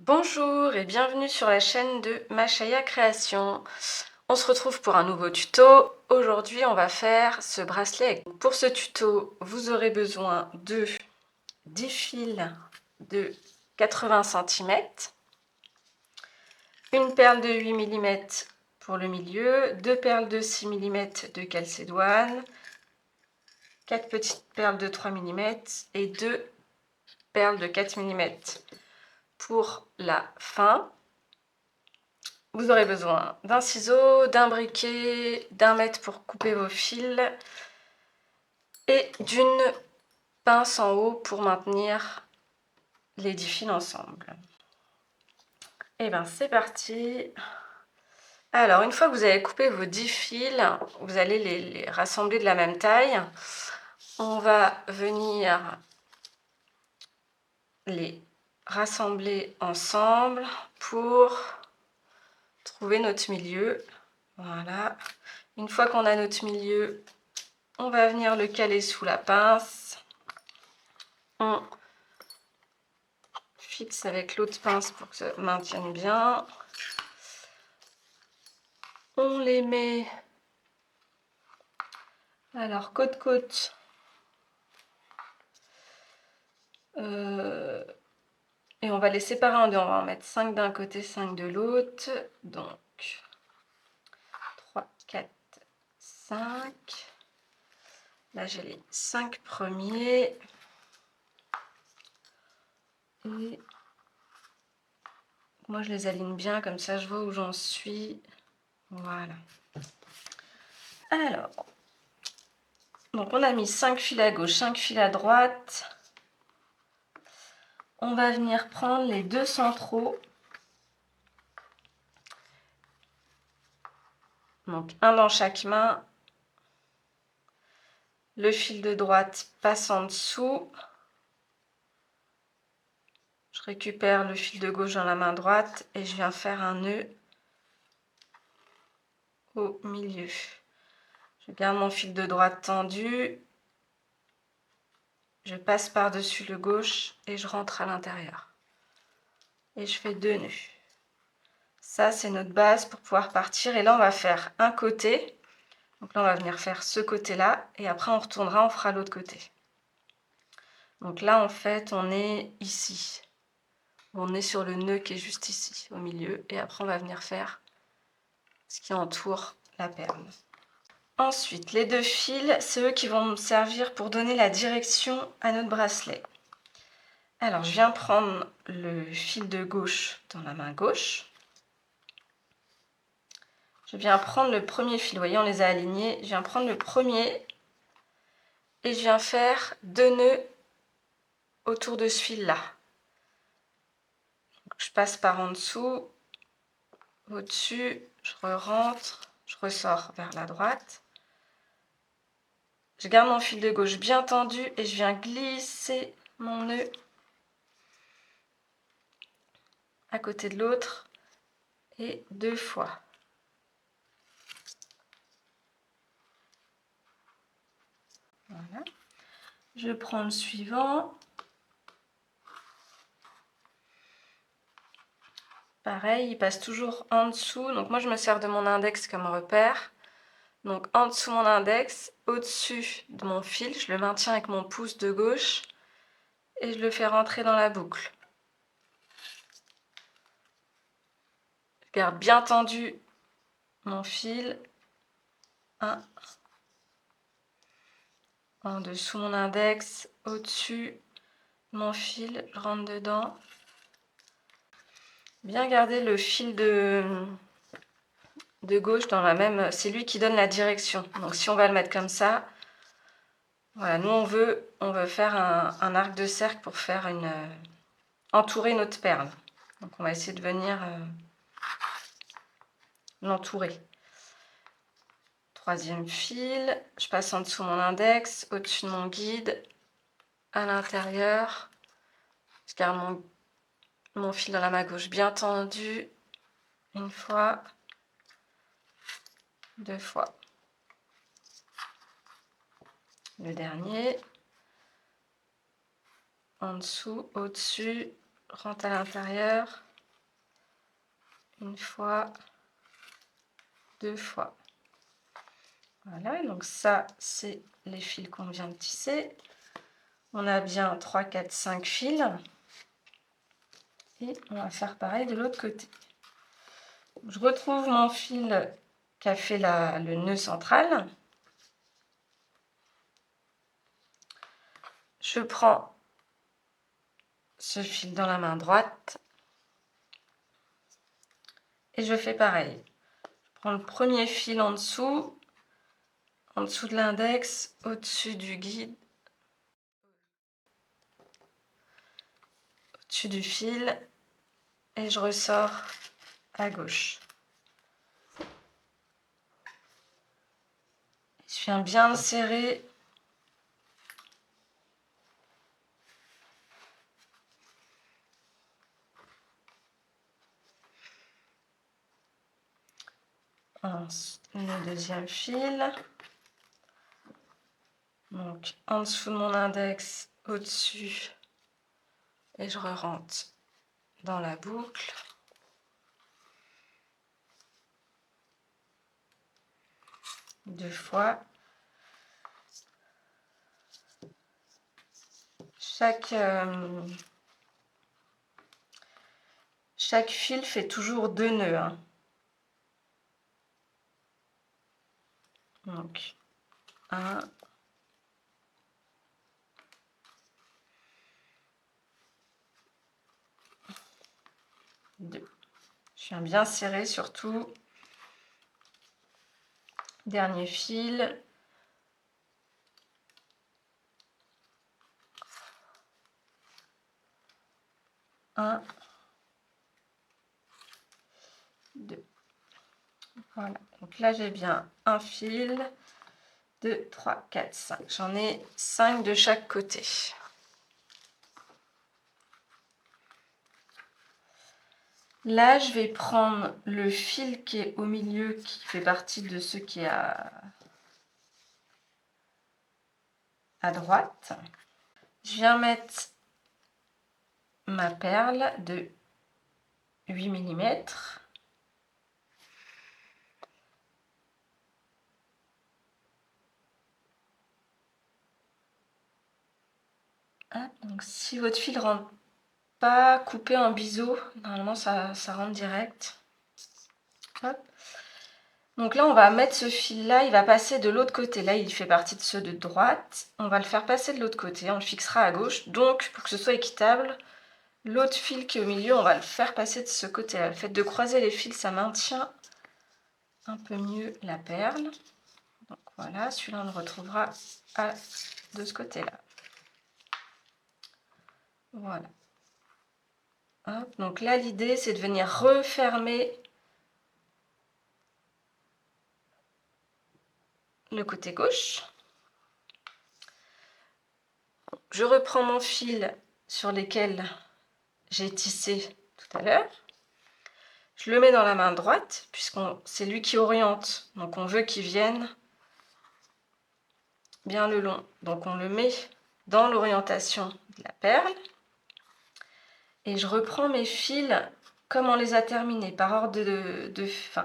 Bonjour et bienvenue sur la chaîne de Machaya Création. On se retrouve pour un nouveau tuto. Aujourd'hui, on va faire ce bracelet. Pour ce tuto, vous aurez besoin de 10 fils de 80 cm, une perle de 8 mm pour le milieu, 2 perles de 6 mm de calcédoine, 4 petites perles de 3 mm et 2 perles de 4 mm pour la fin. Vous aurez besoin d'un ciseau, d'un briquet, d'un mètre pour couper vos fils et d'une pince en haut pour maintenir les 10 fils ensemble. Et bien c'est parti. Alors une fois que vous avez coupé vos 10 fils, vous allez les rassembler de la même taille. On va venir les rassembler ensemble pour trouver notre milieu. Voilà. Une fois qu'on a notre milieu, on va venir le caler sous la pince. On fixe avec l'autre pince pour que ça maintienne bien. On les met alors côte-côte. Et on va les séparer en deux. On va en mettre 5 d'un côté, 5 de l'autre. Donc 3, 4, 5. Là j'ai les 5 premiers. Et moi je les aligne bien, comme ça je vois où j'en suis. Voilà. Alors, donc on a mis 5 fils à gauche, 5 fils à droite. On va venir prendre les deux centraux. Donc un dans chaque main. Le fil de droite passe en dessous. Je récupère le fil de gauche dans la main droite et je viens faire un nœud au milieu. Je garde mon fil de droite tendu. Je passe par-dessus le gauche et je rentre à l'intérieur. Et je fais 2 nœuds. Ça, c'est notre base pour pouvoir partir. Et là, on va faire un côté. Donc là, on va venir faire ce côté-là. Et après, on retournera, on fera l'autre côté. Donc là, en fait, on est ici. On est sur le nœud qui est juste ici, au milieu. Et après, on va venir faire ce qui entoure la perle. Ensuite, les deux fils, c'est eux qui vont me servir pour donner la direction à notre bracelet. Alors, je viens prendre le fil de gauche dans la main gauche. Je viens prendre le premier fil, vous voyez, on les a alignés. Je viens prendre le premier et je viens faire 2 nœuds autour de ce fil-là. Je passe par en dessous, au-dessus, je rentre, je ressors vers la droite. Je garde mon fil de gauche bien tendu et je viens glisser mon nœud à côté de l'autre et 2 fois. Voilà. Je prends le suivant. Pareil, il passe toujours en dessous. Donc moi, je me sers de mon index comme repère. Donc en dessous mon index, au-dessus de mon fil, je le maintiens avec mon pouce de gauche et je le fais rentrer dans la boucle. Je garde bien tendu mon fil. 1 en dessous mon index, au-dessus mon fil, je rentre dedans. Bien garder le fil de gauche dans la même, c'est lui qui donne la direction. Donc si on va le mettre comme ça, voilà, nous on veut faire un arc de cercle pour faire entourer notre perle. Donc on va essayer de venir l'entourer. Troisième fil, je passe en dessous mon index, au-dessus de mon guide, à l'intérieur. Je garde mon fil dans la main gauche bien tendu. Une fois, 2 fois. Le dernier. En dessous, au-dessus, rentre à l'intérieur. une fois, deux fois. Voilà, donc ça, c'est les fils qu'on vient de tisser. On a bien 3, 4, 5 fils. Et on va faire pareil de l'autre côté. Je retrouve mon fil qui a fait le nœud central. Je prends ce fil dans la main droite et je fais pareil. Je prends le premier fil en dessous de l'index, au-dessus du guide, au-dessus du fil et je ressors à gauche. Je viens bien le serrer. Le deuxième fil. Donc en dessous de mon index, au-dessus, et je rentre dans la boucle. Deux fois. Chaque fil fait toujours 2 nœuds. Hein. Donc, 1, 2. Je viens bien serrer surtout. Dernier fil. Un, 2. Voilà. Donc là, j'ai bien un fil. 2, 3, 4, 5. J'en ai 5 de chaque côté. Là, je vais prendre le fil qui est au milieu, qui fait partie de ce qui est à droite. Je viens mettre ma perle de 8 mm. Donc si votre fil rentre pas coupé en biseau, normalement ça rentre direct. Hop. Donc là on va mettre ce fil là, il va passer de l'autre côté. Là il fait partie de ceux de droite. On va le faire passer de l'autre côté, on le fixera à gauche. Donc pour que ce soit équitable, l'autre fil qui est au milieu, on va le faire passer de ce côté là. Le fait de croiser les fils, ça maintient un peu mieux la perle. Donc voilà, celui-là on le retrouvera de ce côté là. Voilà. Hop, donc là l'idée c'est de venir refermer le côté gauche. Je reprends mon fil sur lesquels j'ai tissé tout à l'heure. Je le mets dans la main droite puisque c'est lui qui oriente. Donc on veut qu'il vienne bien le long. Donc on le met dans l'orientation de la perle. Et je reprends mes fils comme on les a terminés, par ordre de fin.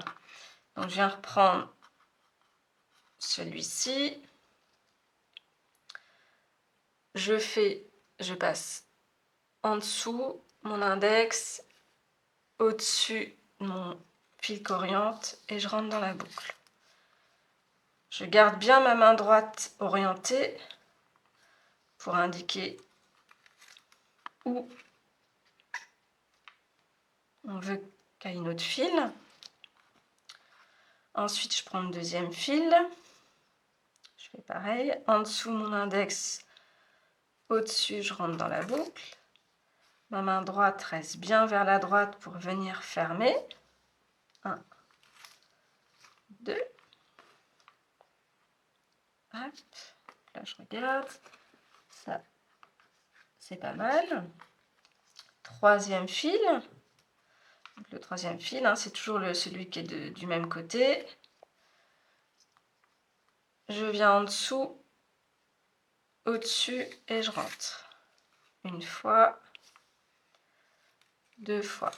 Donc je viens reprendre celui-ci. Je passe en dessous mon index, au-dessus mon fil qui oriente et je rentre dans la boucle. Je garde bien ma main droite orientée pour indiquer où on veut qu'aille notre fil. Ensuite, je prends le deuxième fil. Je fais pareil. En dessous mon index, au-dessus, je rentre dans la boucle. Ma main droite reste bien vers la droite pour venir fermer. 1, 2. Hop. Là, je regarde. Ça, c'est pas mal. Troisième fil. Donc, le troisième fil, hein, c'est toujours celui qui est du même côté. Je viens en dessous, au-dessus et je rentre. Une fois, deux fois.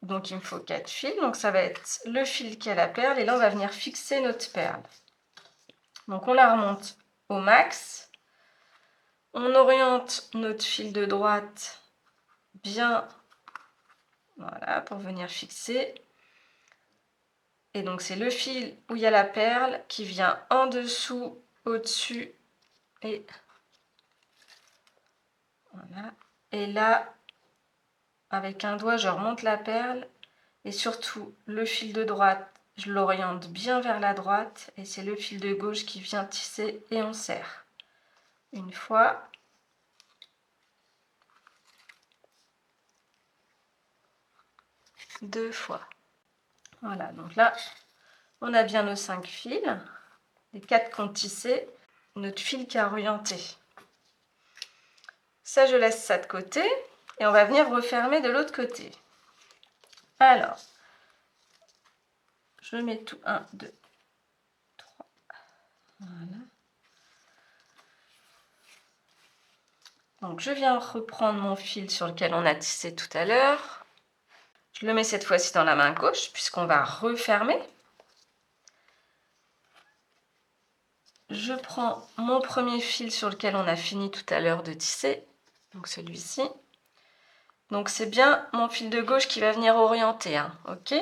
Donc il me faut 4 fils, donc ça va être le fil qui a la perle, et là on va venir fixer notre perle. Donc on la remonte au max, on oriente notre fil de droite bien, voilà, pour venir fixer. Et donc c'est le fil où il y a la perle qui vient en dessous, au-dessus, et voilà. Et là, avec un doigt, je remonte la perle, et surtout le fil de droite, je l'oriente bien vers la droite, et c'est le fil de gauche qui vient tisser, et on serre. Une fois. Deux fois. Voilà, donc là, on a bien nos 5 fils, les 4 qu'on tissé, notre fil qui a orienté. Ça, je laisse ça de côté, et on va venir refermer de l'autre côté. Alors, je mets tout 1, 2, 3, voilà. Donc je viens reprendre mon fil sur lequel on a tissé tout à l'heure. Je le mets cette fois-ci dans la main gauche, puisqu'on va refermer. Je prends mon premier fil sur lequel on a fini tout à l'heure de tisser, donc celui-ci. Donc c'est bien mon fil de gauche qui va venir orienter, hein, ok?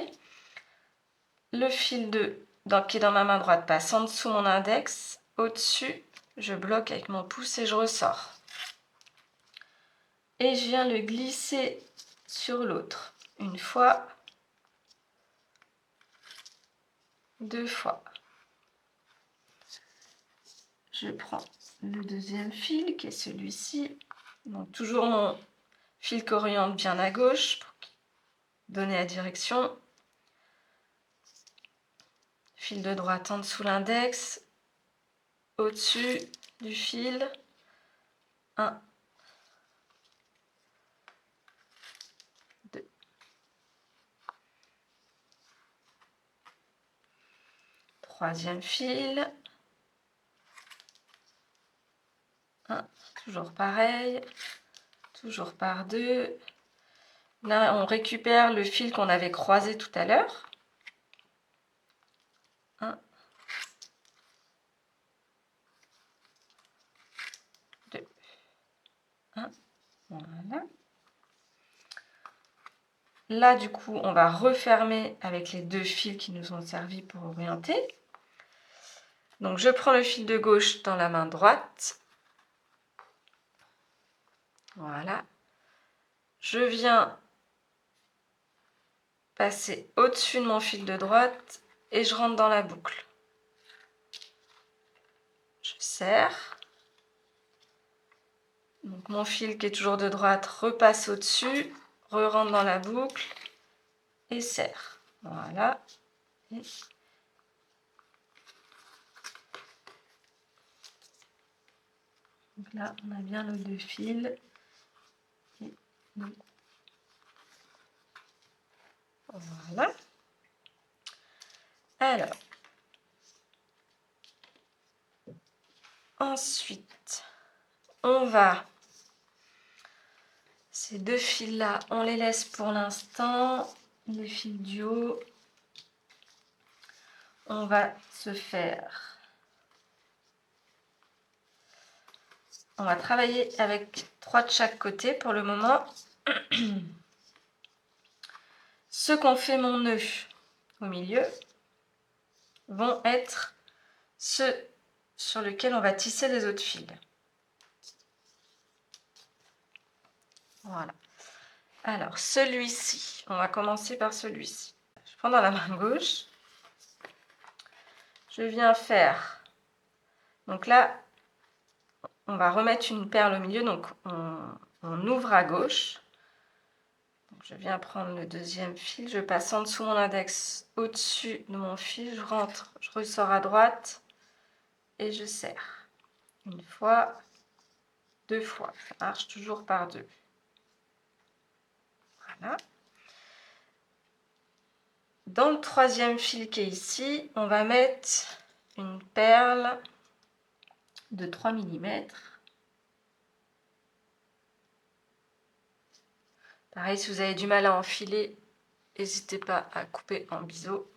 Le fil qui est dans ma main droite passe en dessous mon index, au-dessus, je bloque avec mon pouce et je ressors. Et je viens le glisser sur l'autre, une fois, deux fois. Je prends le deuxième fil qui est celui-ci, donc toujours mon fil qui oriente bien à gauche pour donner la direction. Fil de droite en dessous l'index, au-dessus du fil, 1, 2. Troisième fil, 1, toujours pareil, toujours par 2. Là, on récupère le fil qu'on avait croisé tout à l'heure. 1, 2, 1, voilà. Là, du coup, on va refermer avec les 2 fils qui nous ont servi pour orienter. Donc, je prends le fil de gauche dans la main droite. Voilà. Je viens passer au-dessus de mon fil de droite et je rentre dans la boucle. Je serre. Donc, mon fil qui est toujours de droite repasse au-dessus, re-rentre dans la boucle et serre. Voilà. Et donc là, on a bien nos 2 fils. Et voilà. Alors, ensuite, on va, ces 2 fils là, on les laisse pour l'instant, les fils du haut. On va se faire, on va travailler avec 3 de chaque côté pour le moment. Ceux qu'on fait mon nœud au milieu vont être ceux sur lesquels on va tisser les autres fils. Voilà. Alors, celui-ci, on va commencer par celui-ci. Je prends dans la main gauche. Je viens faire, donc là, on va remettre une perle au milieu, donc on ouvre à gauche. Donc je viens prendre le deuxième fil, je passe en dessous mon index, au-dessus de mon fil, je rentre, je ressors à droite et je serre. Une fois, 2 fois, ça marche toujours par 2. Voilà. Dans le troisième fil qui est ici, on va mettre une perle de 3 mm. Pareil, si vous avez du mal à enfiler, n'hésitez pas à couper en biseau.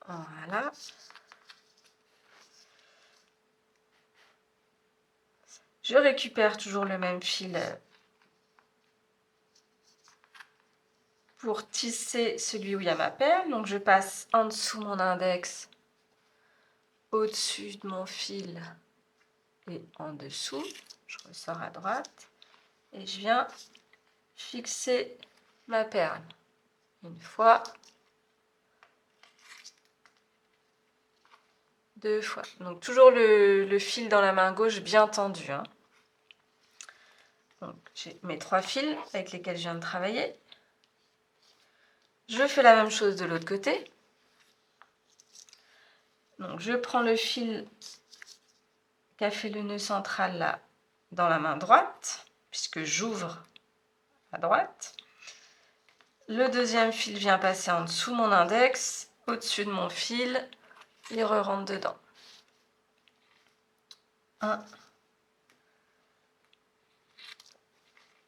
Voilà. Je récupère toujours le même fil pour tisser celui où il y a ma perle. Donc je passe en dessous mon index, au-dessus de mon fil et en dessous. Je ressors à droite et je viens fixer ma perle. Une fois, deux fois. Donc toujours le fil dans la main gauche bien tendu. Hein. Donc j'ai mes 3 fils avec lesquels je viens de travailler. Je fais la même chose de l'autre côté. Donc je prends le fil qui a fait le nœud central là dans la main droite, puisque j'ouvre à droite. Le deuxième fil vient passer en dessous mon index, au-dessus de mon fil, et re-rentre dedans. 1,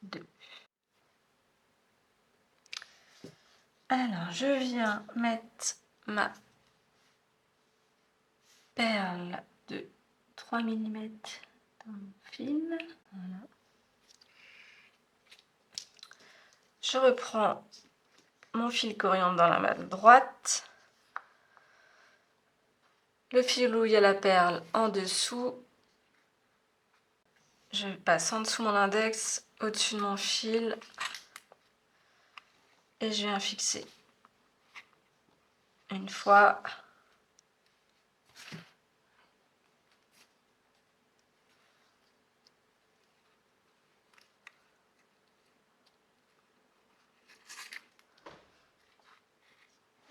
2. Alors, je viens mettre ma perle de 3 mm dans mon fil. Voilà. Je reprends mon fil coriandre dans la main droite. Le fil où il y a la perle en dessous. Je passe en dessous mon index, au-dessus de mon fil. Et je viens fixer. Une fois.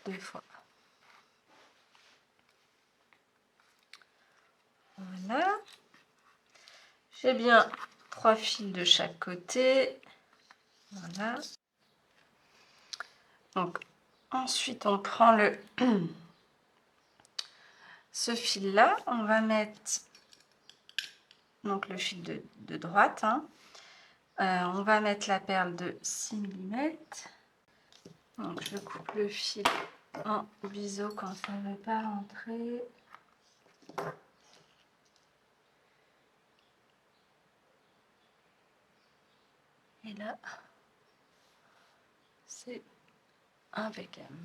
Deux fois. Voilà. J'ai bien 3 fils de chaque côté. Voilà. Donc, ensuite, on prend ce fil-là. On va mettre donc le fil de droite. Hein. On va mettre la perle de 6 mm. Donc, je coupe le fil en biseau quand ça ne veut pas rentrer. Et là, c'est impeccable.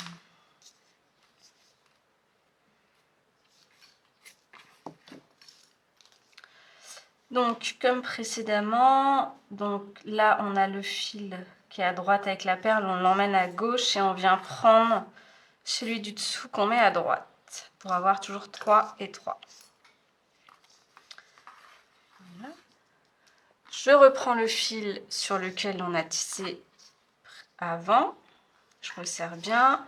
Donc, comme précédemment, donc là, on a le fil qui est à droite avec la perle, on l'emmène à gauche et on vient prendre celui du dessous qu'on met à droite pour avoir toujours 3 et 3. Voilà. Je reprends le fil sur lequel on a tissé avant. Je resserre bien.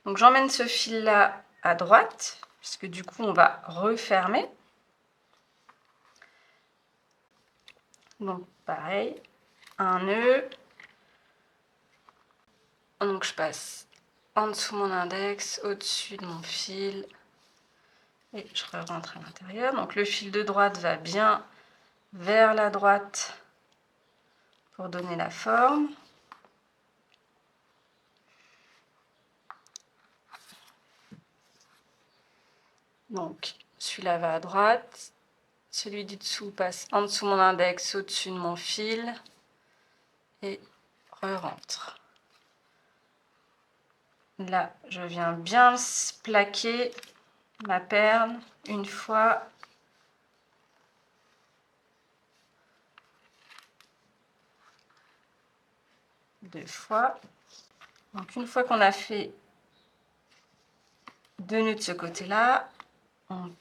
Donc, j'emmène ce fil-là à droite, puisque du coup, on va refermer. Donc, pareil, un nœud. Donc, je passe en dessous mon index, au-dessus de mon fil. Et je rentre à l'intérieur. Donc, le fil de droite va bien vers la droite pour donner la forme. Donc, celui-là va à droite. Celui du dessous passe en dessous mon index, au-dessus de mon fil. Et re-rentre. Là, je viens bien plaquer ma perle une fois. Deux fois. Donc, une fois qu'on a fait 2 nœuds de ce côté-là, on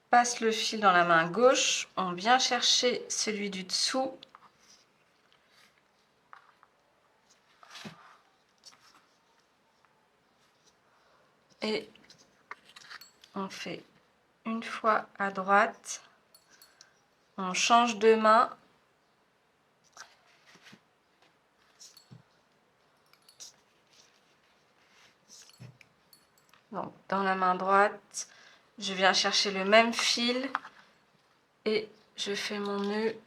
passe le fil dans la main gauche, on vient chercher celui du dessous. Et on fait une fois à droite, on change de main. Donc, dans la main droite, je viens chercher le même fil et je fais mon nœud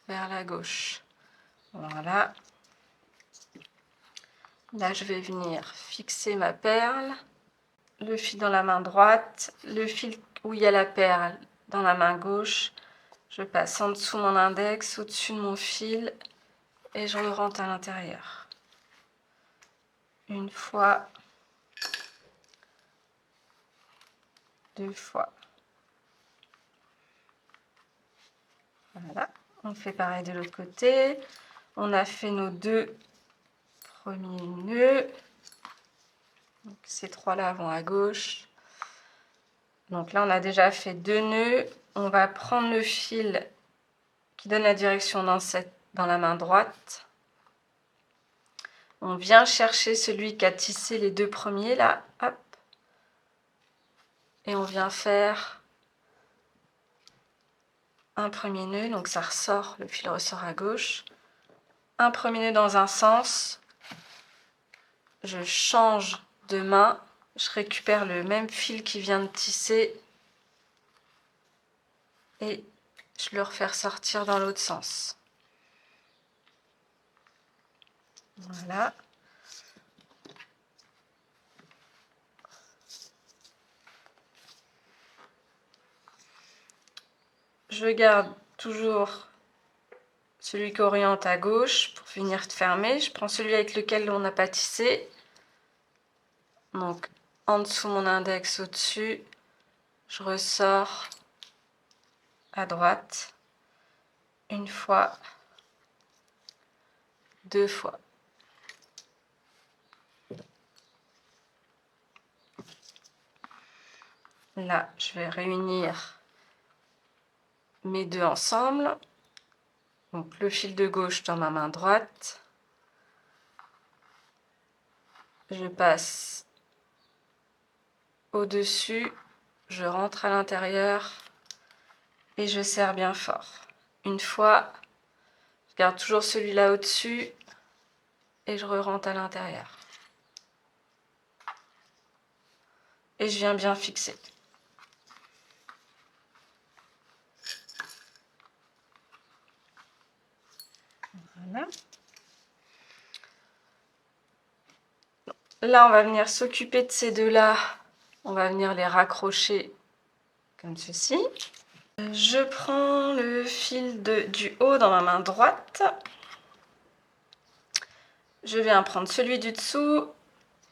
vers la gauche. Voilà. Là, je vais venir fixer ma perle, le fil dans la main droite, le fil où il y a la perle dans la main gauche. Je passe en dessous mon index, au-dessus de mon fil et je le rentre à l'intérieur. Une fois, deux fois. Voilà, on fait pareil de l'autre côté. On a fait nos deux premiers nœuds. Donc, ces trois-là vont à gauche. Donc là, on a déjà fait 2 nœuds. On va prendre le fil qui donne la direction dans la main droite. On vient chercher celui qui a tissé les 2 premiers, là. Hop. Et on vient faire un premier nœud. Donc ça ressort, le fil ressort à gauche. Un premier nœud dans un sens. Je change de main. Je récupère le même fil qui vient de tisser. Et je le refais ressortir dans l'autre sens. Voilà. Je garde toujours celui qui oriente à gauche pour finir de fermer. Je prends celui avec lequel on n'a pas tissé. Donc en dessous mon index, au-dessus, je ressors à droite. Une fois, deux fois. Là, je vais réunir mes deux ensemble. Donc le fil de gauche dans ma main droite. Je passe au-dessus, je rentre à l'intérieur et je serre bien fort. Une fois, je garde toujours celui-là au-dessus et je rentre à l'intérieur. Et je viens bien fixer. Voilà. Là, on va venir s'occuper de ces deux-là. On va venir les raccrocher comme ceci. Je prends le fil du haut dans ma main droite. Je viens prendre celui du dessous.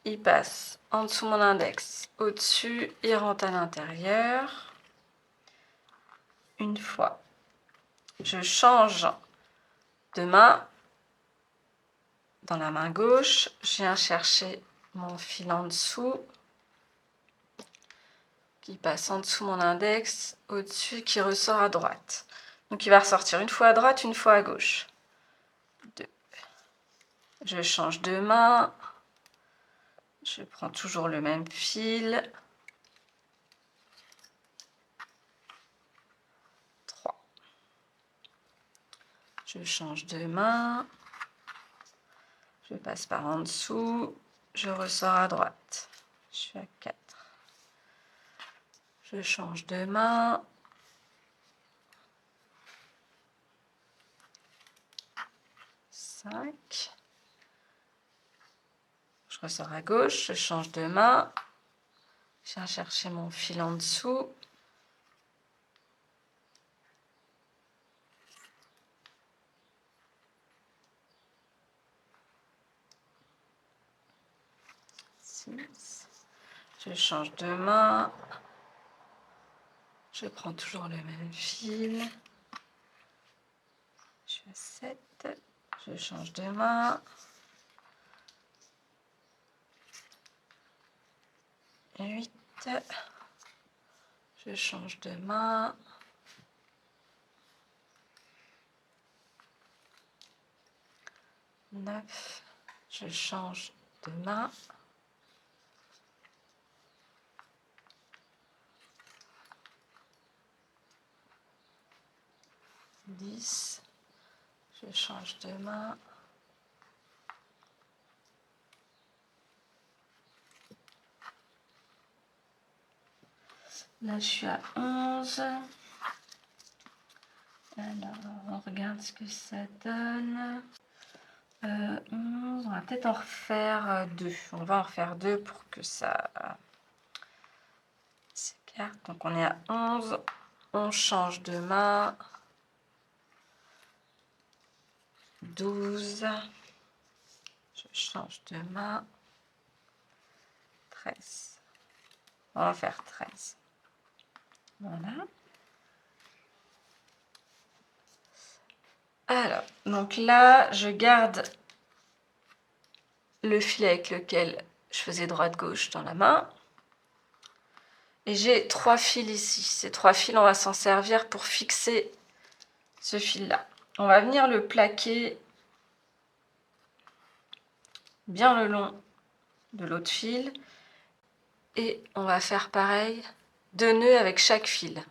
Il passe en dessous mon index. Au-dessus, il rentre à l'intérieur. Une fois. Je change de main. Dans la main gauche, je viens chercher mon fil en dessous. Qui passe en dessous mon index, au-dessus, qui ressort à droite. Donc il va ressortir une fois à droite, une fois à gauche. 2. Je change de main. Je prends toujours le même fil. 3. Je change de main. Je passe par en dessous. Je ressors à droite. Je suis à 4. Je change de main. 5. Je ressors à gauche, je change de main. Je viens chercher mon fil en dessous. Je change de main. Je prends toujours le même fil. Je suis à 7. Je change de main. 8. Je change de main. 9. Je change de main. 10. Je change de main. Là, je suis à 11. Alors, on regarde ce que ça donne. 11, on va peut-être en refaire 2. On va en refaire 2 pour que ça s'écarte. Donc on est à 11. On change de main. 12. Je change de main. 13. On va en faire 13. Voilà. Alors, donc là, je garde le fil avec lequel je faisais droite-gauche dans la main. Et j'ai 3 fils ici. Ces 3 fils, on va s'en servir pour fixer ce fil-là. On va venir le plaquer bien le long de l'autre fil. Et on va faire pareil, 2 nœuds avec chaque fil.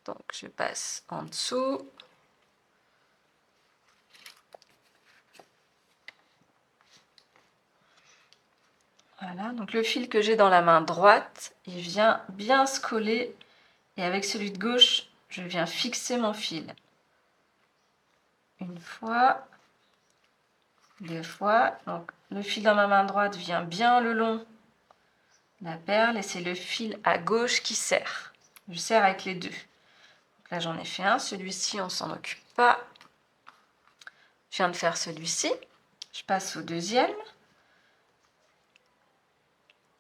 Donc, je passe en dessous. Voilà, donc le fil que j'ai dans la main droite, il vient bien se coller. Et avec celui de gauche, je viens fixer mon fil. Une fois, 2 fois. Donc le fil dans ma main droite vient bien le long de la perle et c'est le fil à gauche qui serre. Je serre avec les 2. Donc là j'en ai fait un, celui-ci on s'en occupe pas. Je viens de faire celui-ci. Je passe au deuxième.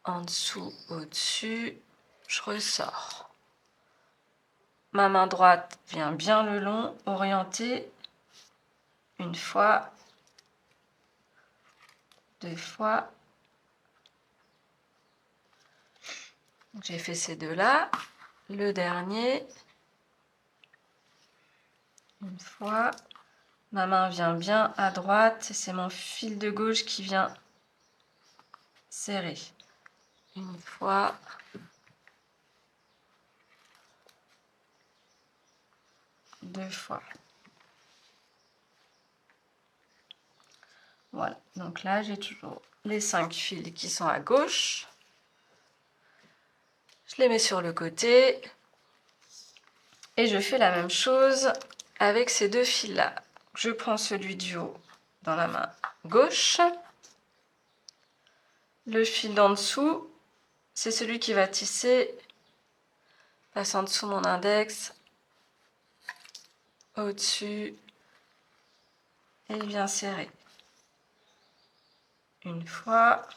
En dessous, au-dessus, je ressors. Ma main droite vient bien le long, orientée. Une fois, 2 fois. J'ai fait ces 2-là. Le dernier, une fois. Ma main vient bien à droite et c'est mon fil de gauche qui vient serrer. Une fois. 2 fois. Voilà, donc là j'ai toujours les 5 fils qui sont à gauche. Je les mets sur le côté. Et je fais la même chose avec ces 2 fils-là. Je prends celui du haut dans la main gauche. Le fil d'en dessous, c'est celui qui va tisser. Passe en dessous mon index. Au-dessus. Et il vient serrer. Une fois.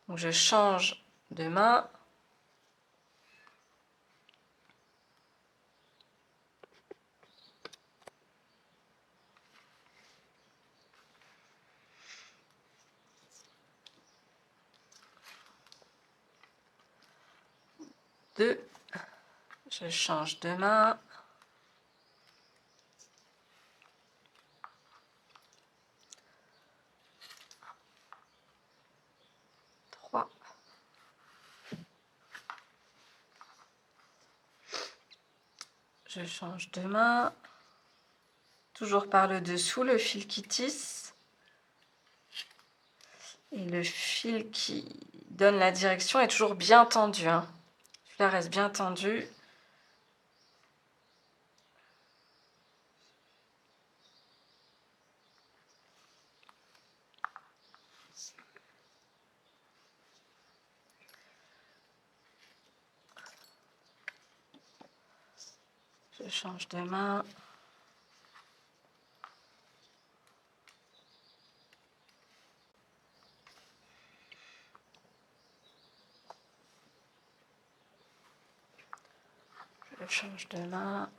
Donc je change de main. Deux. Je change de main. 3. Je change de main. Toujours par le dessous, le fil qui tisse. Et le fil qui donne la direction est toujours bien tendu. Celui-là reste bien tendu. Je change de main. Je change de main.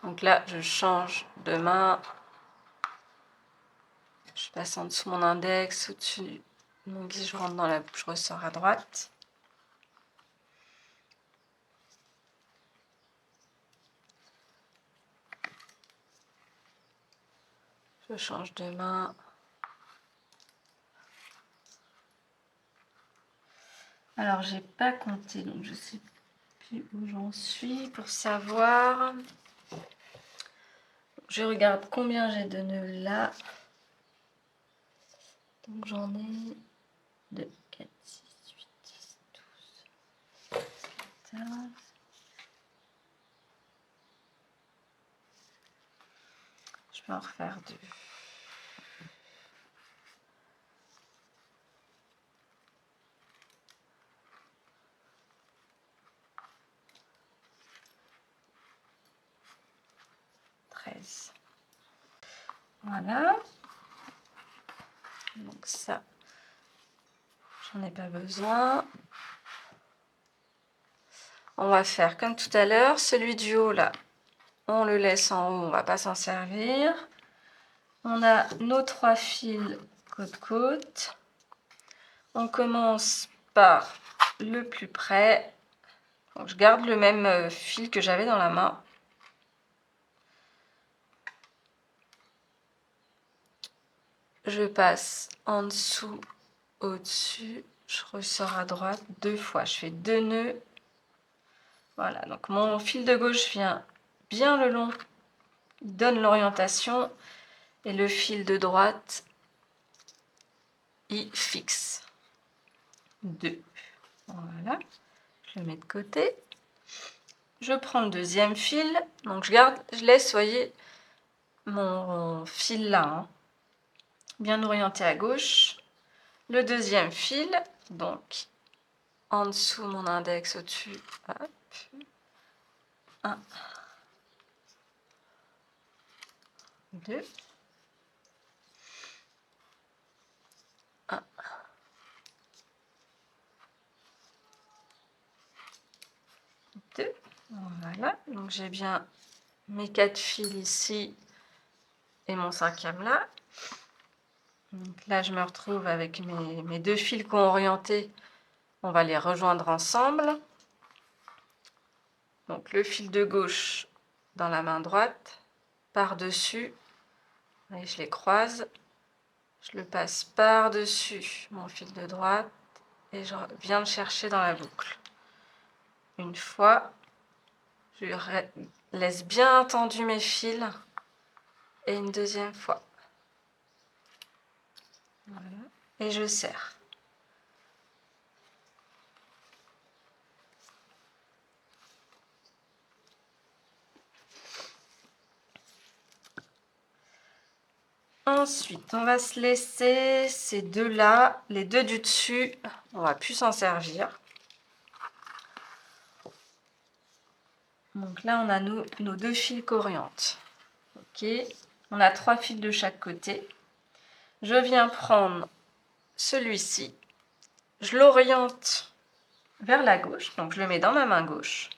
Donc là, je change de main. Je passe en dessous mon index, au-dessus de mon guise, je rentre dans la bouche, je ressors à droite. Je change de main. Alors, j'ai pas compté, donc je sais plus où j'en suis pour savoir. je regarde combien j'ai de nœuds là. Donc j'en ai 2, 4, 6, 8, 10, 12, 15. Je peux en refaire 2. Voilà. Donc ça, j'en ai pas besoin. On va faire comme tout à l'heure, celui du haut là, on le laisse en haut, on va pas s'en servir. On a nos 3 fils côte-côte. On commence par le plus près. Donc, je garde le même fil que j'avais dans la main. Je passe en dessous, au-dessus, je ressors à droite 2 fois. Je fais 2 nœuds. Voilà, donc mon fil de gauche vient bien le long, il donne l'orientation, et le fil de droite, il fixe. 2. Voilà, je le mets de côté. Je prends le deuxième fil, donc je laisse, voyez, mon fil là, hein, bien orienté à gauche. Le deuxième fil, donc en dessous mon index, au-dessus, hop, 1, 2, 1, 2, voilà, donc j'ai bien mes 4 fils ici et mon 5e là. Donc là je me retrouve avec mes 2 fils qui ont orienté, on va les rejoindre ensemble. Donc le fil de gauche dans la main droite, par-dessus, et je les croise, je le passe par-dessus mon fil de droite et je viens le chercher dans la boucle. Une fois, je laisse bien tendu mes fils et une deuxième fois. Voilà. Et je serre. Ensuite, on va se laisser ces deux-là, les deux du dessus, on va plus s'en servir. Donc là, on a nos 2 fils qu'orientent. Ok, on a 3 fils de chaque côté. Je viens prendre celui-ci, je l'oriente vers la gauche, donc je le mets dans ma main gauche.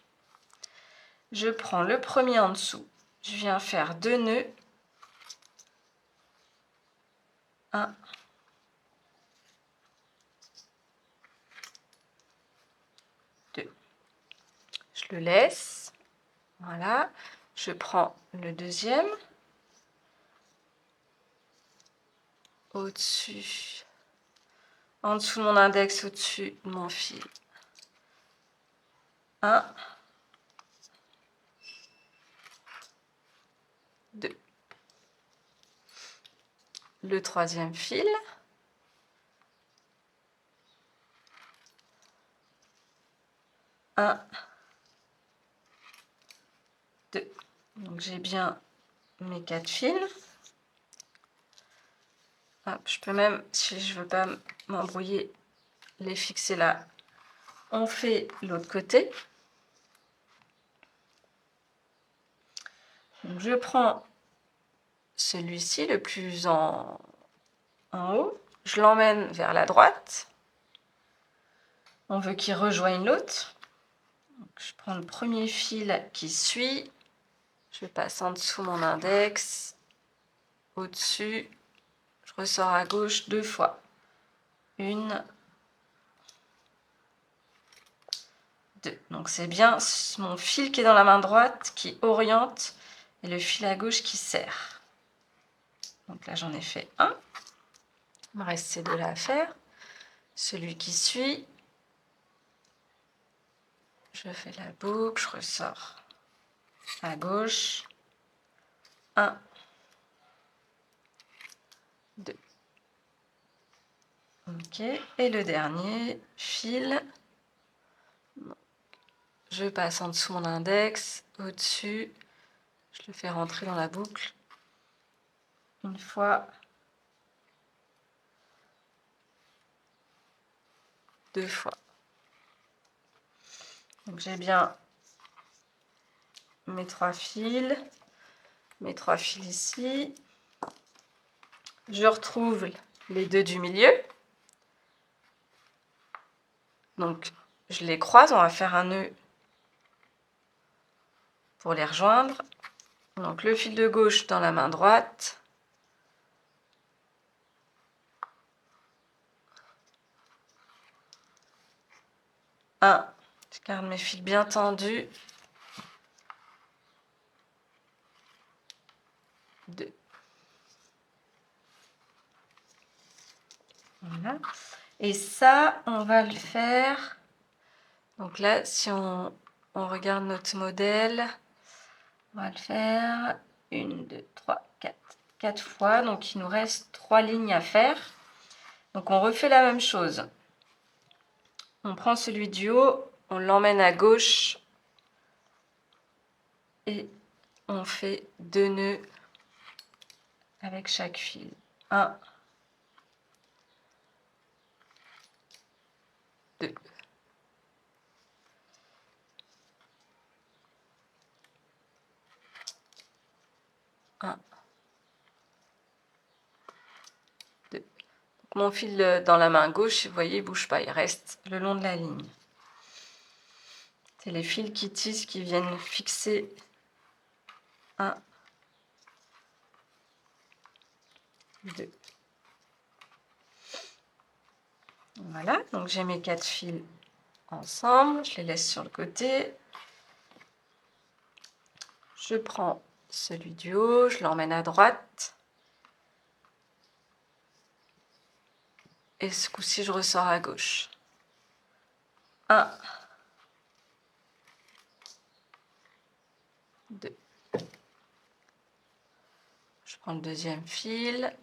Je prends le premier en dessous, je viens faire 2 nœuds. 1, 2. Je le laisse. Voilà. Je prends le deuxième. Au-dessus. En dessous de mon index, au-dessus de mon fil. 1, 2. Le troisième fil. 1, 2. Donc j'ai bien mes 4 fils. Hop, je peux même, si je ne veux pas m'embrouiller, les fixer là. On fait l'autre côté. Donc je prends celui-ci, le plus en haut. Je l'emmène vers la droite. On veut qu'il rejoigne l'autre. Je prends le premier fil qui suit. Je passe en dessous mon index. Au-dessus. Je ressors à gauche 2 fois. 1, 2. Donc c'est bien mon fil qui est dans la main droite qui oriente et le fil à gauche qui serre. Donc là j'en ai fait un. Il me reste ces deux-là à faire. Celui qui suit. Je fais la boucle, je ressors à gauche. 1, 2. Ok, et le dernier fil, je passe en dessous mon index, au-dessus, je le fais rentrer dans la boucle, une fois, 2 fois. Donc j'ai bien mes 3 fils ici. Je retrouve les 2 du milieu. Donc je les croise, on va faire un nœud pour les rejoindre. Donc le fil de gauche dans la main droite. Je garde mes fils bien tendus. 2. Voilà. Et ça, on va le faire. Donc là, si on regarde notre modèle, on va le faire 1, 2, 3, 4. 4 fois. Donc il nous reste 3 lignes à faire. Donc on refait la même chose. On prend celui du haut, on l'emmène à gauche et on fait 2 nœuds avec chaque fil. 1, 2. 1, 2. Mon fil dans la main gauche, vous voyez, il ne bouge pas, il reste le long de la ligne. C'est les fils qui tissent qui viennent fixer 1, 2. Voilà, donc j'ai mes 4 fils ensemble, je les laisse sur le côté. Je prends celui du haut, je l'emmène à droite. Et ce coup-ci, je ressors à gauche. 1, 2. Je prends le deuxième fil.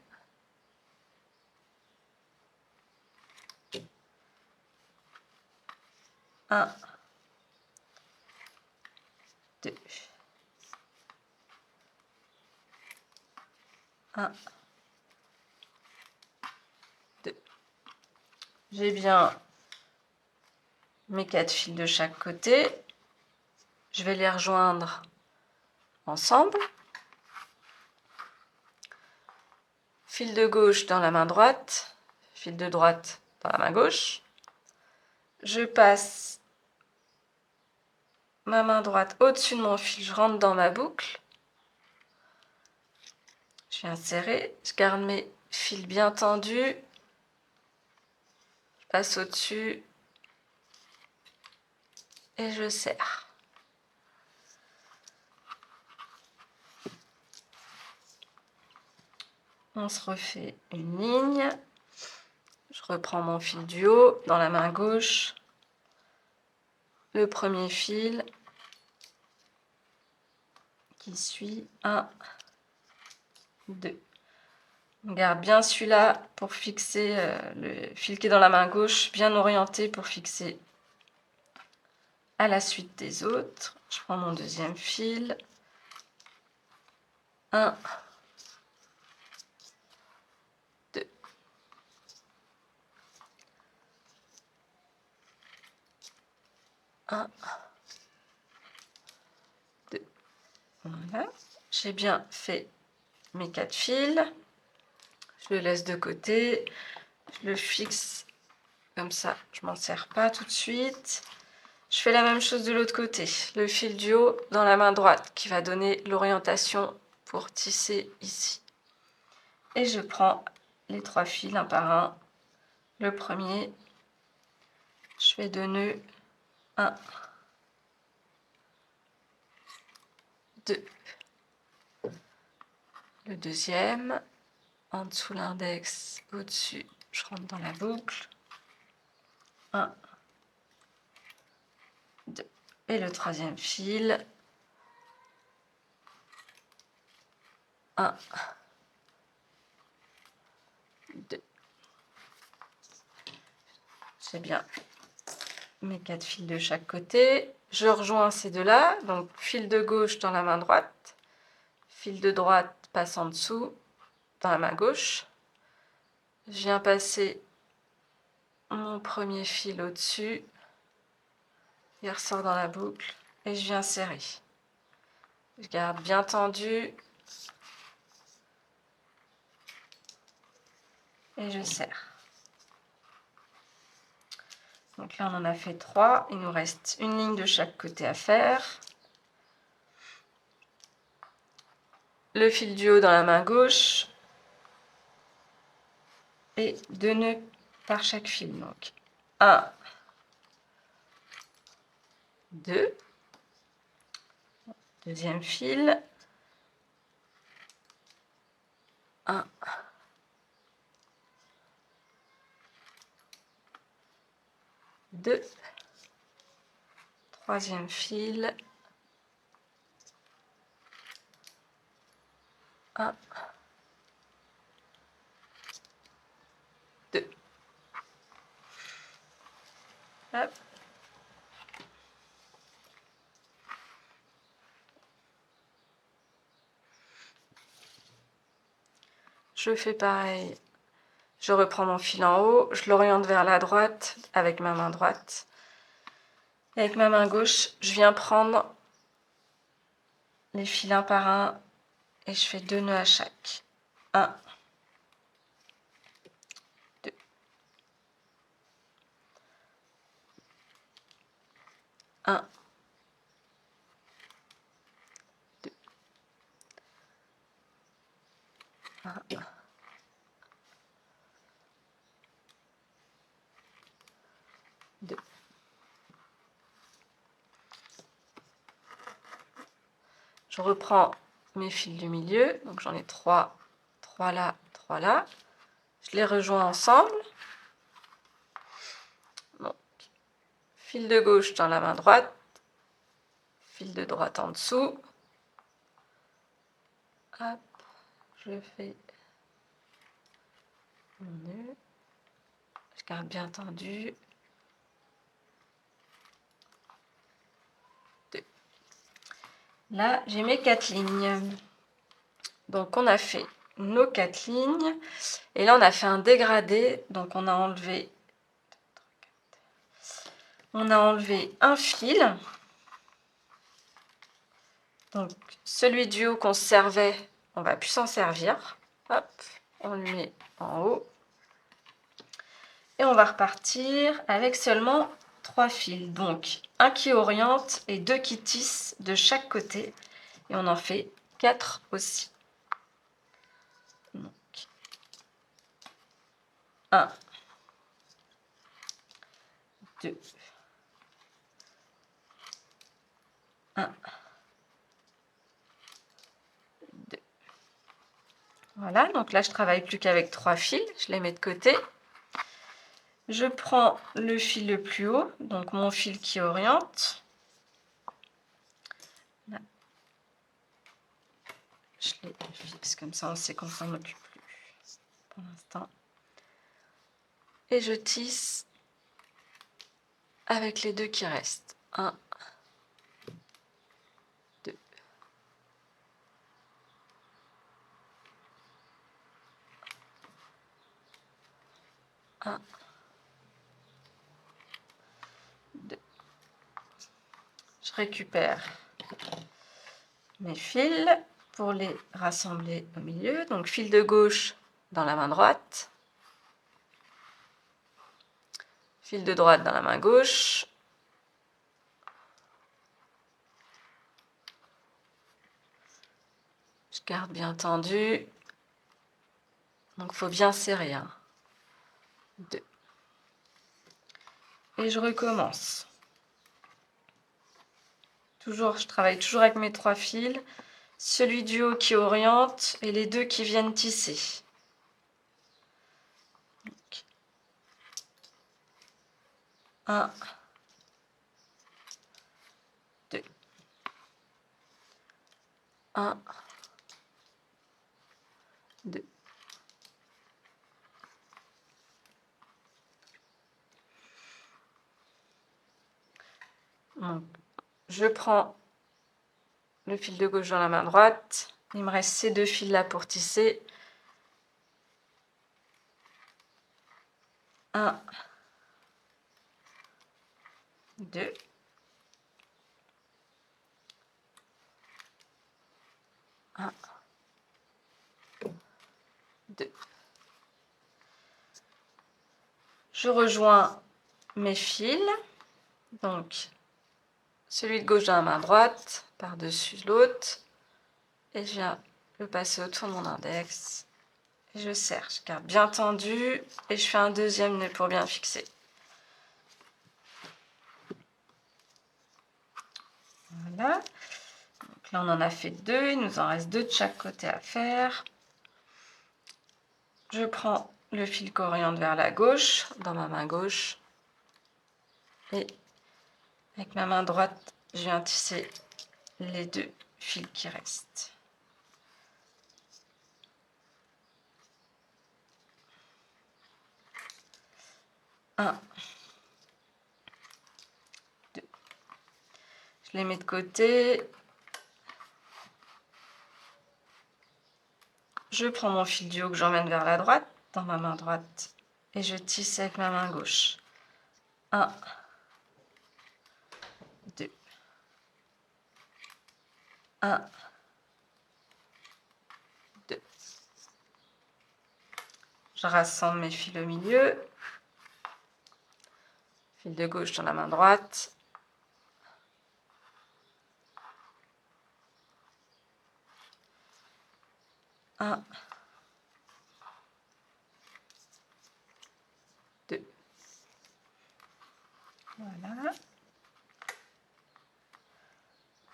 1, 2. 1, 2. J'ai bien mes 4 fils de chaque côté. Je vais les rejoindre ensemble. Fil de gauche dans la main droite, fil de droite dans la main gauche. Je passe ma main droite au-dessus de mon fil, je rentre dans ma boucle. Je viens serrer, je garde mes fils bien tendus. Je passe au-dessus et je serre. On se refait une ligne. Je reprends mon fil du haut dans la main gauche. Le premier fil qui suit. 1, 2. On garde bien celui-là pour fixer le fil qui est dans la main gauche, bien orienté pour fixer à la suite des autres. Je prends mon deuxième fil. 1, 2. 1, 2. Voilà. J'ai bien fait mes 4 fils. Je le laisse de côté. Je le fixe comme ça, je m'en sers pas tout de suite. Je fais la même chose de l'autre côté. Le fil du haut dans la main droite qui va donner l'orientation pour tisser ici. Et je prends les 3 fils un par un. Le premier, je fais 2 nœuds. 1, 2. Le deuxième, en dessous l'index, au-dessus, je rentre dans la boucle. 1, 2. Et le troisième fil. 1, 2. J'ai bien mes 4 fils de chaque côté. Je rejoins ces deux-là, donc fil de gauche dans la main droite, fil de droite passe en dessous dans la main gauche. Je viens passer mon premier fil au-dessus, il ressort dans la boucle et je viens serrer. Je garde bien tendu et je serre. Donc là on en a fait 3, il nous reste une ligne de chaque côté à faire. Le fil du haut dans la main gauche et 2 nœuds par chaque fil. Donc 1, 2, deuxième fil, 1, 2, troisième fil, 1, 2. Hop. Je fais pareil, je reprends mon fil en haut, je l'oriente vers la droite avec ma main droite. Et avec ma main gauche, je viens prendre les fils un par un et je fais 2 nœuds à chaque. 1, 2, 1, 2, 1, 2. Je reprends mes fils du milieu, donc j'en ai 3, 3 là, 3 là. Je les rejoins ensemble. Donc, fil de gauche dans la main droite, fil de droite en dessous. Hop, je fais mon nœud. Je garde bien tendu. 2. Là, j'ai mes 4 lignes. Donc, on a fait nos 4 lignes. Et là, on a fait un dégradé. Donc, on a enlevé un fil. Donc, celui du haut qu'on se servait, on va plus s'en servir. Hop, on le met en haut. Et on va repartir avec seulement 3 fils. Donc, un qui oriente et 2 qui tissent de chaque côté. Et on en fait 4 aussi. Donc, 1, 2, 1, 2. Voilà, donc là, je travaille plus qu'avec 3 fils. Je les mets de côté. Je prends le fil le plus haut, donc mon fil qui oriente. Là. Je les fixe comme ça, on sait qu'on s'en occupe plus pour l'instant. Et je tisse avec les 2 qui restent. 1, 2. 1, 2. Je récupère mes fils pour les rassembler au milieu. Donc fil de gauche dans la main droite, fil de droite dans la main gauche. Je garde bien tendu. Donc il faut bien serrer. 1, 2. Et je recommence. Toujours, je travaille toujours avec mes 3 fils. Celui du haut qui oriente et les 2 qui viennent tisser. Donc, 1, 2, 1, je prends le fil de gauche dans la main droite. Il me reste ces 2 fils là pour tisser. 1, 2. 1, 2. Je rejoins mes fils. Donc, celui de gauche dans la main droite, par-dessus l'autre. Et je viens le passer autour de mon index. Et je serre. Je garde bien tendu. Et je fais un deuxième nœud pour bien fixer. Voilà. Donc là, on en a fait 2. Il nous en reste 2 de chaque côté à faire. Je prends le fil coriandre vers la gauche, dans ma main gauche. Et avec ma main droite, je viens tisser les 2 fils qui restent. 1, 2. Je les mets de côté. Je prends mon fil du haut que j'emmène vers la droite, dans ma main droite, et je tisse avec ma main gauche. 1, 2. 1, 2. Je rassemble mes fils au milieu. Fil de gauche dans la main droite. 1, 2. Voilà.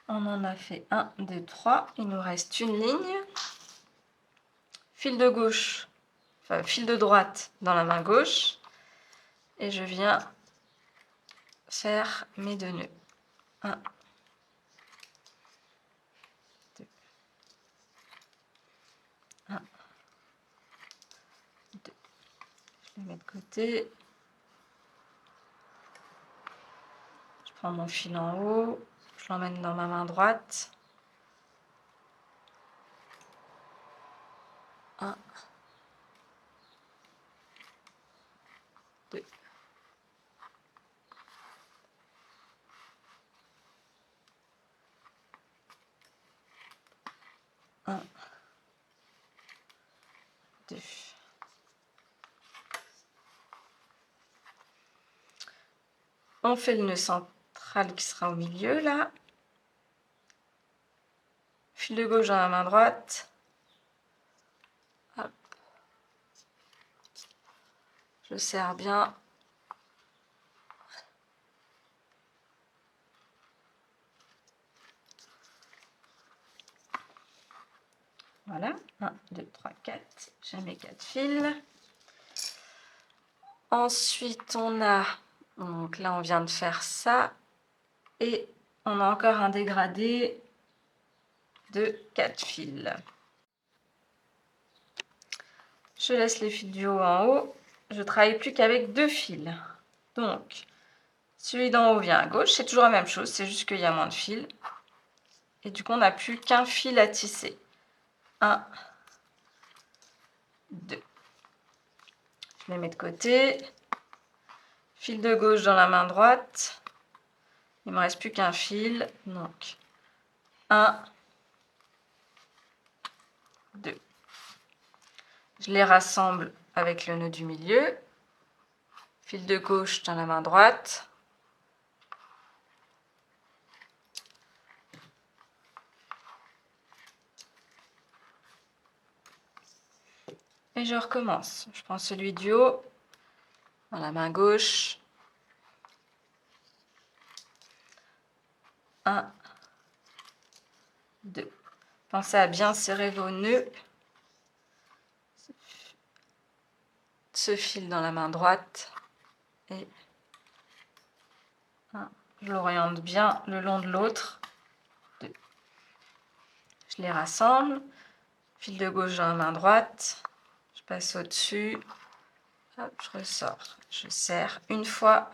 On en a fait 1, 2, 3. Il nous reste une ligne. Fil de gauche, enfin fil de droite dans la main gauche. Et je viens faire mes 2 nœuds. 1, 2. 1, 2. Je les mets de côté. Je prends mon fil en haut. Je l'emmène dans ma main droite. 1, 2. 1, 2. On fait le nœud central qui sera au milieu là. Fil de gauche dans la main droite. Hop. Je serre bien. Voilà, 1, 2, 3, 4. J'ai mes 4 fils. Ensuite, on a, donc là, on vient de faire ça. Et on a encore un dégradé de 4 fils. Je laisse les fils du haut en haut. Je travaille plus qu'avec 2 fils. Donc, celui d'en haut vient à gauche. C'est toujours la même chose, c'est juste qu'il y a moins de fils. Et du coup, on n'a plus qu'un fil à tisser. 1, 2. Je les mets de côté. Fil de gauche dans la main droite. Il ne me reste plus qu'un fil. Donc, 1, 2. Je les rassemble avec le nœud du milieu. Fil de gauche dans la main droite. Et je recommence. Je prends celui du haut dans la main gauche. 1, 2. Pensez à bien serrer vos nœuds. Ce fil dans la main droite. Et 1. Je l'oriente bien le long de l'autre. 2. Je les rassemble. Fil de gauche dans la main droite. Je passe au-dessus. Hop, je ressors. Je serre une fois.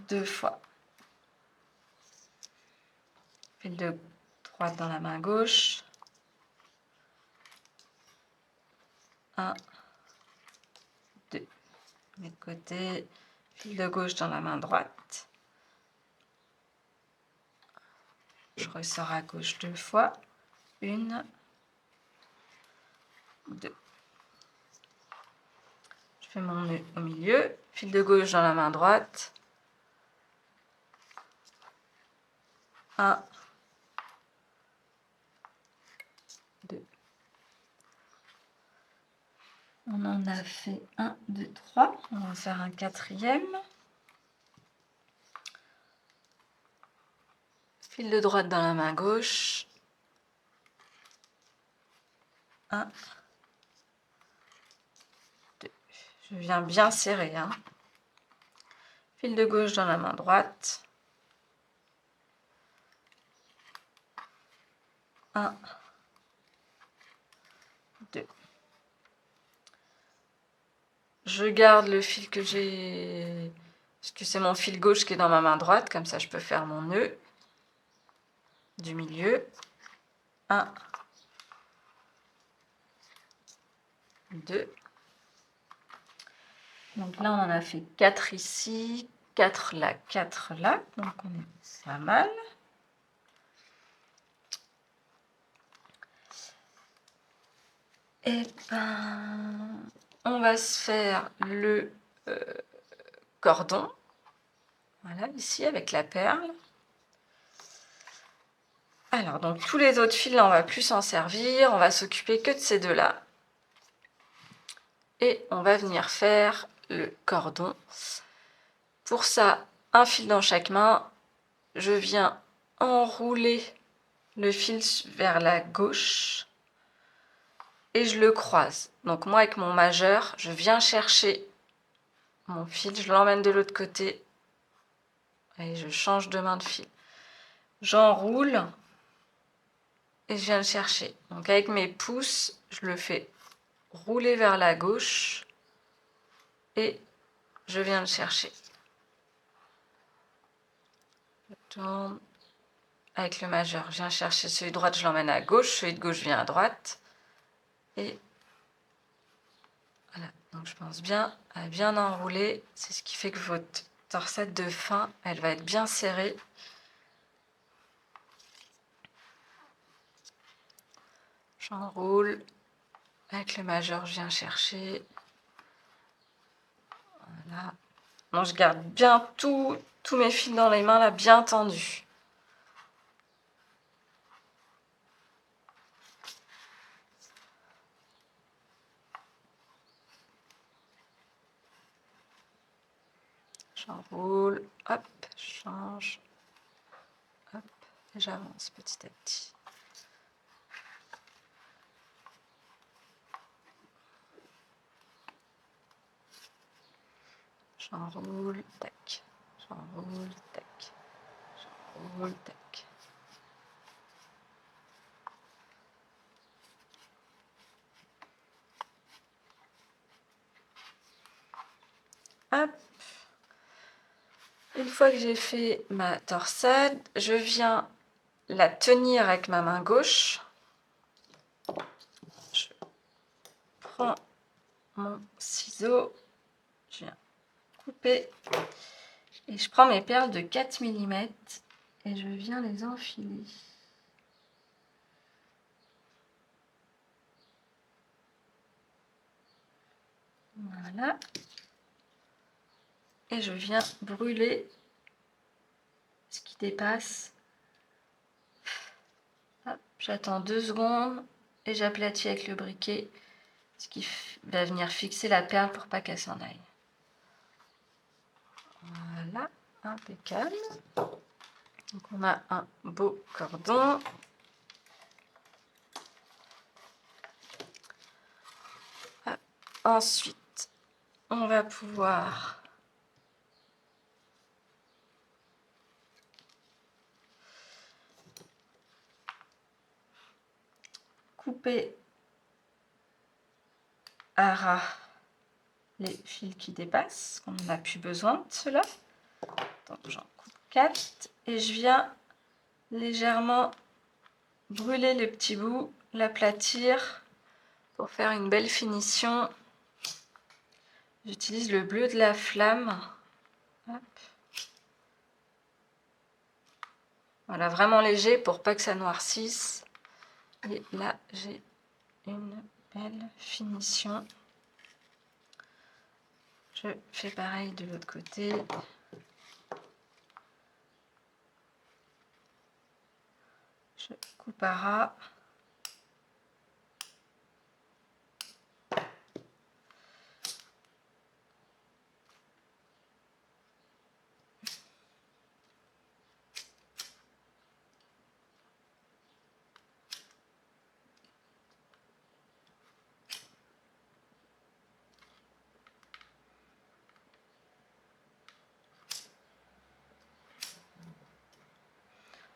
2 fois. Fil de droite dans la main gauche. 1, 2. De côté, fil de gauche dans la main droite. Je ressors à gauche 2 fois. 1, 2. Je fais mon nœud au milieu. Fil de gauche dans la main droite. 1, 2. On en a fait 1, 2, 3. On va faire un quatrième. Fil de droite dans la main gauche. 1, 2. Je viens bien serrer. Hein. Fil de gauche dans la main droite. 1, 2. Je garde le fil que j'ai, parce que c'est mon fil gauche qui est dans ma main droite, comme ça je peux faire mon nœud du milieu. 1, 2. Donc là, on en a fait 4 ici, 4 là, 4 là. Donc on est pas mal. Et ben, on va se faire le cordon. Voilà, ici avec la perle. Alors, donc tous les autres fils, là, on va plus s'en servir. On va s'occuper que de ces deux-là. Et on va venir faire le cordon. Pour ça, un fil dans chaque main. Je viens enrouler le fil vers la gauche et je le croise. Donc moi, avec mon majeur, je viens chercher mon fil, je l'emmène de l'autre côté et je change de main de fil. J'enroule et je viens le chercher. Donc avec mes pouces, je le fais rouler vers la gauche et je viens le chercher. Je tourne avec le majeur, je viens chercher celui de droite, je l'emmène à gauche, celui de gauche vient à droite. Et voilà, donc je pense bien à bien enrouler, c'est ce qui fait que votre torsade de fin, elle va être bien serrée. J'enroule, avec le majeur, je viens chercher. Voilà. Donc je garde bien tous mes fils dans les mains, là, bien tendus. J'enroule, hop, je change, hop, et j'avance petit à petit. J'enroule, tac, j'enroule, tac, j'enroule, tac. Hop. Une fois que j'ai fait ma torsade, je viens la tenir avec ma main gauche. Je prends mon ciseau, je viens couper et je prends mes perles de 4 mm et je viens les enfiler. Voilà. Et je viens brûler ce qui dépasse. J'attends 2 secondes et j'aplatis avec le briquet, ce qui va venir fixer la perle pour pas qu'elle s'en aille. Voilà, impeccable. Donc on a un beau cordon. Ensuite, on va pouvoir couper à ras les fils qui dépassent, on n'a plus besoin de cela. Donc j'en coupe 4 et je viens légèrement brûler les petits bouts, l'aplatir pour faire une belle finition. J'utilise le bleu de la flamme. Hop. Voilà, vraiment léger pour pas que ça noircisse. Et là, j'ai une belle finition. Je fais pareil de l'autre côté. Je coupe à ras.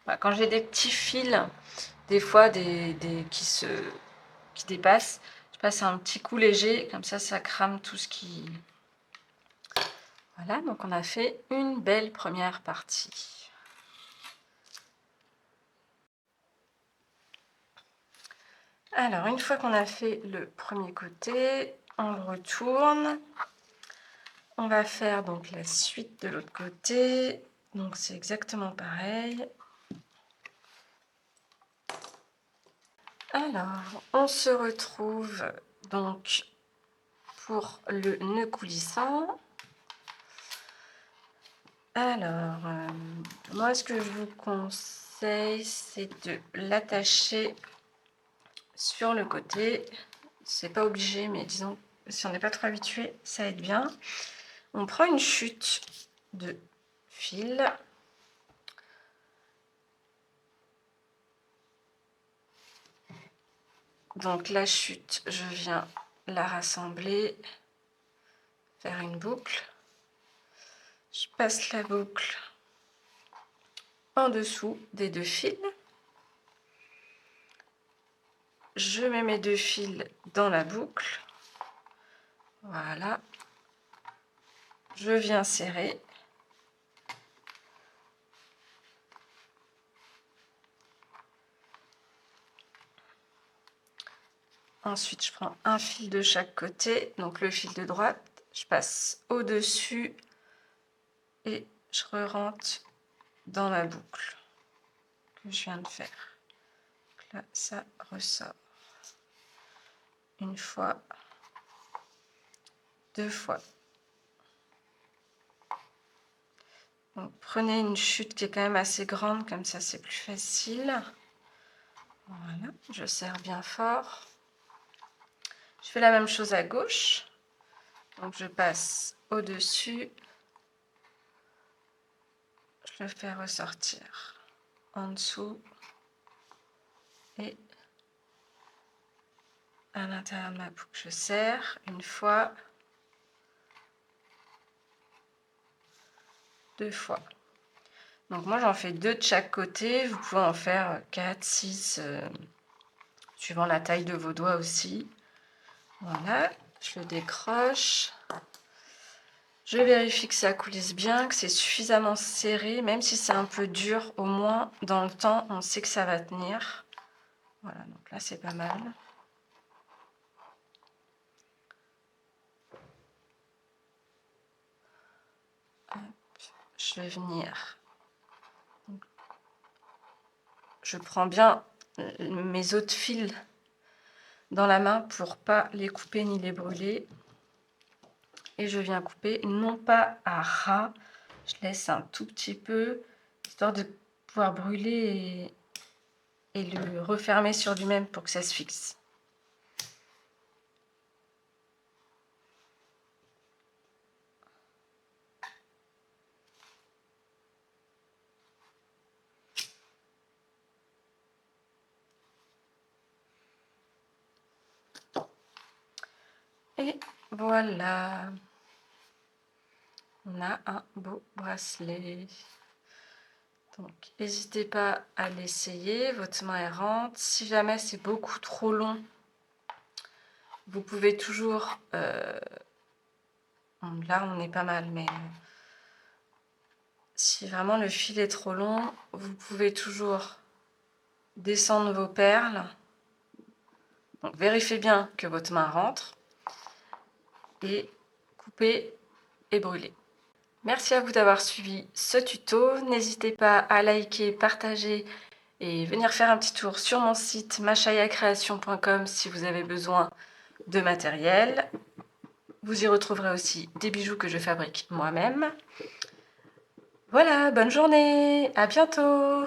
Voilà, quand j'ai des petits fils, des fois qui dépassent, je passe un petit coup léger, comme ça crame tout ce qui... Voilà, donc on a fait une belle première partie. Alors, une fois qu'on a fait le premier côté, on le retourne. On va faire donc la suite de l'autre côté. Donc c'est exactement pareil. Alors, on se retrouve donc pour le nœud coulissant. Alors, moi ce que je vous conseille, c'est de l'attacher sur le côté. C'est pas obligé, mais disons, si on n'est pas trop habitué, ça aide bien. On prend une chute de fil. Donc la chute, je viens la rassembler, faire une boucle. Je passe la boucle en dessous des deux fils. Je mets mes deux fils dans la boucle. Voilà. Je viens serrer. Ensuite, je prends un fil de chaque côté, donc le fil de droite, je passe au-dessus et je rentre dans ma boucle que je viens de faire. Donc là, ça ressort. Une fois, deux fois. Donc, prenez une chute qui est quand même assez grande, comme ça c'est plus facile. Voilà, je serre bien fort. Je fais la même chose à gauche. Donc je passe au-dessus. Je le fais ressortir en dessous et à l'intérieur de ma boucle. Je serre une fois, deux fois. Donc moi j'en fais deux de chaque côté. Vous pouvez en faire 4, 6, suivant la taille de vos doigts aussi. Voilà, je le décroche. Je vérifie que ça coulisse bien, que c'est suffisamment serré, même si c'est un peu dur, au moins dans le temps, on sait que ça va tenir. Voilà, donc là c'est pas mal. Hop, je vais venir. Je prends bien mes autres fils dans la main pour pas les couper ni les brûler. Et je viens couper, non pas à ras, je laisse un tout petit peu, histoire de pouvoir brûler et le refermer sur lui-même pour que ça se fixe. Et voilà, on a un beau bracelet. Donc, n'hésitez pas à l'essayer, votre main est rente. Si jamais c'est beaucoup trop long, vous pouvez toujours... là, on est pas mal, mais Si vraiment le fil est trop long, vous pouvez toujours descendre vos perles. Donc, vérifiez bien que votre main rentre et coupez et brûlez. Merci à vous d'avoir suivi ce tuto. N'hésitez pas à liker, partager et venir faire un petit tour sur mon site machayacreation.com si vous avez besoin de matériel. Vous y retrouverez aussi des bijoux que je fabrique moi-même. Voilà, bonne journée, à bientôt!